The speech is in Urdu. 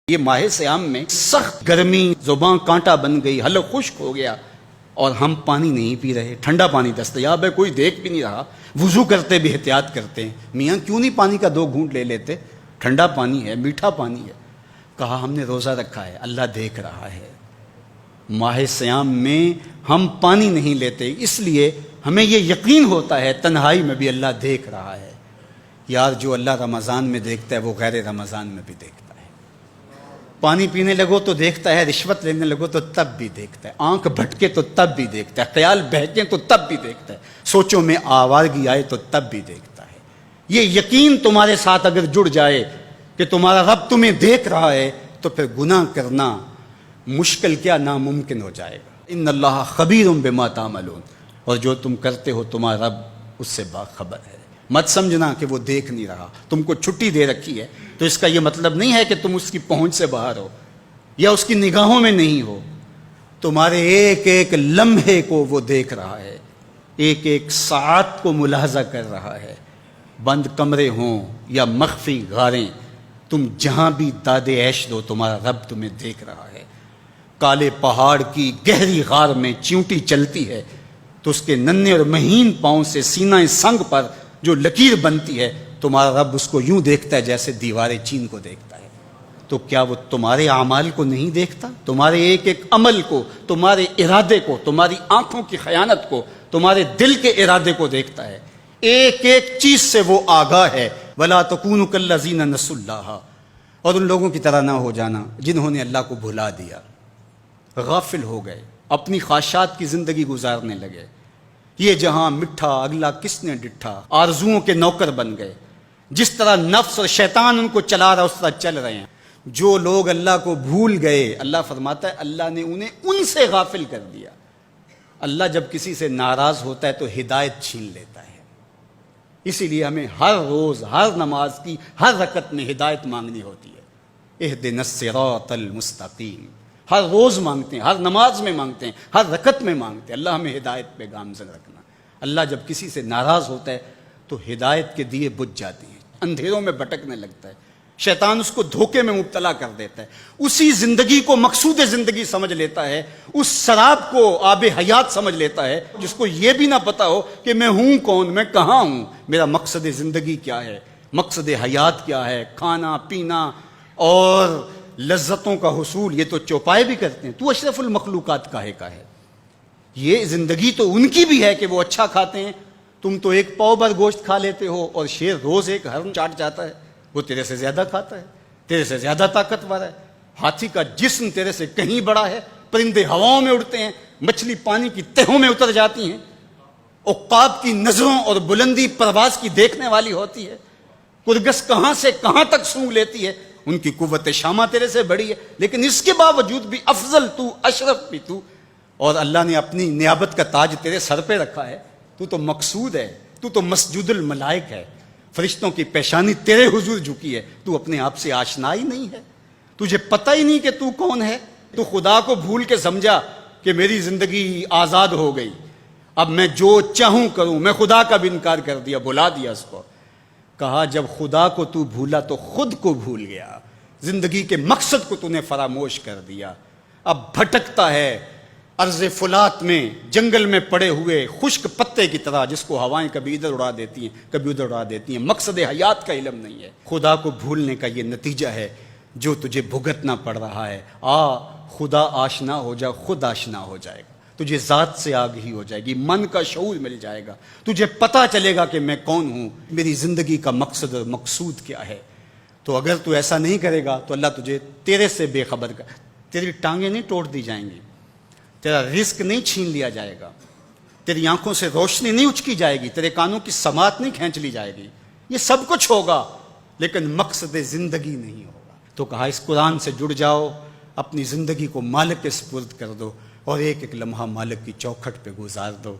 یہ ماہ سیام میں سخت گرمی، زبان کانٹا بن گئی، حلق خشک ہو گیا اور ہم پانی نہیں پی رہے، ٹھنڈا پانی دستیاب ہے، کوئی دیکھ بھی نہیں رہا، وضو کرتے بھی احتیاط کرتے ہیں، میاں کیوں نہیں پانی کا 2 گھونٹ لے لیتے، ٹھنڈا پانی ہے، میٹھا پانی ہے۔ کہا ہم نے روزہ رکھا ہے، اللہ دیکھ رہا ہے۔ ماہ سیام میں ہم پانی نہیں لیتے، اس لیے ہمیں یہ یقین ہوتا ہے تنہائی میں بھی اللہ دیکھ رہا ہے۔ یار جو اللہ رمضان میں دیکھتا ہے وہ غیر رمضان میں بھی دیکھتا ہے۔ پانی پینے لگو تو دیکھتا ہے، رشوت لینے لگو تو تب بھی دیکھتا ہے، آنکھ بھٹکے تو تب بھی دیکھتا ہے، خیال بہکے تو تب بھی دیکھتا ہے، سوچوں میں آوارگی آئے تو تب بھی دیکھتا ہے۔ یہ یقین تمہارے ساتھ اگر جڑ جائے کہ تمہارا رب تمہیں دیکھ رہا ہے تو پھر گناہ کرنا مشکل کیا ناممکن ہو جائے گا۔ ان اللہ خبیر بما تعملون، اور جو تم کرتے ہو تمہارا رب اس سے باخبر ہے۔ مت سمجھنا کہ وہ دیکھ نہیں رہا، تم کو چھٹی دے رکھی ہے تو اس کا یہ مطلب نہیں ہے کہ تم اس کی پہنچ سے باہر ہو یا اس کی نگاہوں میں نہیں ہو۔ تمہارے ایک ایک لمحے کو وہ دیکھ رہا ہے، ایک ایک ساعت کو ملاحظہ کر رہا ہے۔ بند کمرے ہوں یا مخفی غاریں، تم جہاں بھی داد عیش دو تمہارا رب تمہیں دیکھ رہا ہے۔ کالے پہاڑ کی گہری غار میں چیونٹی چلتی ہے تو اس کے ننھے اور مہین پاؤں سے سینہ سنگ پر جو لکیر بنتی ہے تمہارا رب اس کو یوں دیکھتا ہے جیسے دیوار چین کو دیکھتا ہے۔ تو کیا وہ تمہارے اعمال کو نہیں دیکھتا؟ تمہارے ایک ایک عمل کو، تمہارے ارادے کو، تمہاری آنکھوں کی خیانت کو، تمہارے دل کے ارادے کو دیکھتا ہے۔ ایک ایک چیز سے وہ آگاہ ہے۔ وَلَا تَكُونُوا كَالَّذِينَ نَسُوا اللَّهَ، اور ان لوگوں کی طرح نہ ہو جانا جنہوں نے اللہ کو بھلا دیا، غافل ہو گئے، اپنی خواہشات کی زندگی گزارنے لگے۔ یہ جہاں مٹھا اگلا کس نے ڈٹھا، آرزوؤں کے نوکر بن گئے۔ جس طرح نفس اور شیطان ان کو چلا رہا اس طرح چل رہے ہیں۔ جو لوگ اللہ کو بھول گئے، اللہ فرماتا ہے اللہ نے انہیں ان سے غافل کر دیا۔ اللہ جب کسی سے ناراض ہوتا ہے تو ہدایت چھین لیتا ہے۔ اسی لیے ہمیں ہر روز ہر نماز کی ہر رکعت میں ہدایت مانگنی ہوتی ہے۔ اہدنا الصراط المستقیم، ہر روز مانگتے ہیں، ہر نماز میں مانگتے ہیں، ہر رکعت میں مانگتے ہیں، اللہ ہمیں ہدایت پہ گامزن رکھنا۔ اللہ جب کسی سے ناراض ہوتا ہے تو ہدایت کے دیے بجھ جاتے ہیں، اندھیروں میں بھٹکنے لگتا ہے، شیطان اس کو دھوکے میں مبتلا کر دیتا ہے، اسی زندگی کو مقصود زندگی سمجھ لیتا ہے، اس شراب کو آب حیات سمجھ لیتا ہے، جس کو یہ بھی نہ پتا ہو کہ میں ہوں کون، میں کہاں ہوں، میرا مقصد زندگی کیا ہے، مقصد حیات کیا ہے، کھانا پینا اور لذتوں کا حصول۔ یہ تو چوپائے بھی کرتے ہیں، تو اشرف المخلوقات کاہے کا ہے۔ یہ زندگی تو ان کی بھی ہے کہ وہ اچھا کھاتے ہیں، تم تو ایک پاؤ بھر گوشت کھا لیتے ہو اور شیر روز ایک ہرن چاٹ جاتا ہے، وہ تیرے سے زیادہ کھاتا ہے، تیرے سے زیادہ طاقتور ہے۔ ہاتھی کا جسم تیرے سے کہیں بڑا ہے، پرندے ہواؤں میں اڑتے ہیں، مچھلی پانی کی تہوں میں اتر جاتی ہیں، عقاب کی نظروں اور بلندی پرواز کی دیکھنے والی ہوتی ہے، کرگس کہاں سے کہاں تک سونگھ لیتی ہے، ان کی قوت شامہ تیرے سے بڑی ہے، لیکن اس کے باوجود بھی افضل تو، اشرف بھی تو، اور اللہ نے اپنی نیابت کا تاج تیرے سر پہ رکھا ہے۔ تو مقصود ہے، تو مسجود الملائک ہے، فرشتوں کی پیشانی تیرے حضور جھکی ہے، تو اپنے آپ سے آشنا ہی نہیں ہے، تجھے پتہ ہی نہیں کہ تو کون ہے۔ تو خدا کو بھول کے سمجھا کہ میری زندگی آزاد ہو گئی، اب میں جو چاہوں کروں، میں خدا کا بھی انکار کر دیا، بلا دیا اس کو۔ کہا جب خدا کو تو بھولا تو خود کو بھول گیا، زندگی کے مقصد کو تو نے فراموش کر دیا، اب بھٹکتا ہے ارض فلات میں، جنگل میں پڑے ہوئے خشک پتے کی طرح، جس کو ہوائیں کبھی ادھر اڑا دیتی ہیں کبھی ادھر اڑا دیتی ہیں۔ مقصد حیات کا علم نہیں ہے، خدا کو بھولنے کا یہ نتیجہ ہے جو تجھے بھگتنا پڑ رہا ہے۔ خدا آشنا ہو جا، خود آشنا ہو جائے گا، تجھے ذات سے آگہی ہو جائے گی، من کا شعور مل جائے گا، تجھے پتہ چلے گا کہ میں کون ہوں، میری زندگی کا مقصد اور مقصود کیا ہے۔ تو اگر تو ایسا نہیں کرے گا تو اللہ تجھے تیرے سے بے خبر کر، تیری ٹانگیں نہیں توڑ دی جائیں گی، تیرا رزق نہیں چھین لیا جائے گا، تیری آنکھوں سے روشنی نہیں اچکی جائے گی، تیرے کانوں کی سماعت نہیں کھینچ لی جائے گی، یہ سب کچھ ہوگا لیکن مقصد زندگی نہیں ہوگا۔ تو کہا اس قرآن سے جڑ جاؤ، اپنی زندگی کو مالک کے سپرد کر دو اور ایک ایک لمحہ مالک کی چوکھٹ پہ گزار دو۔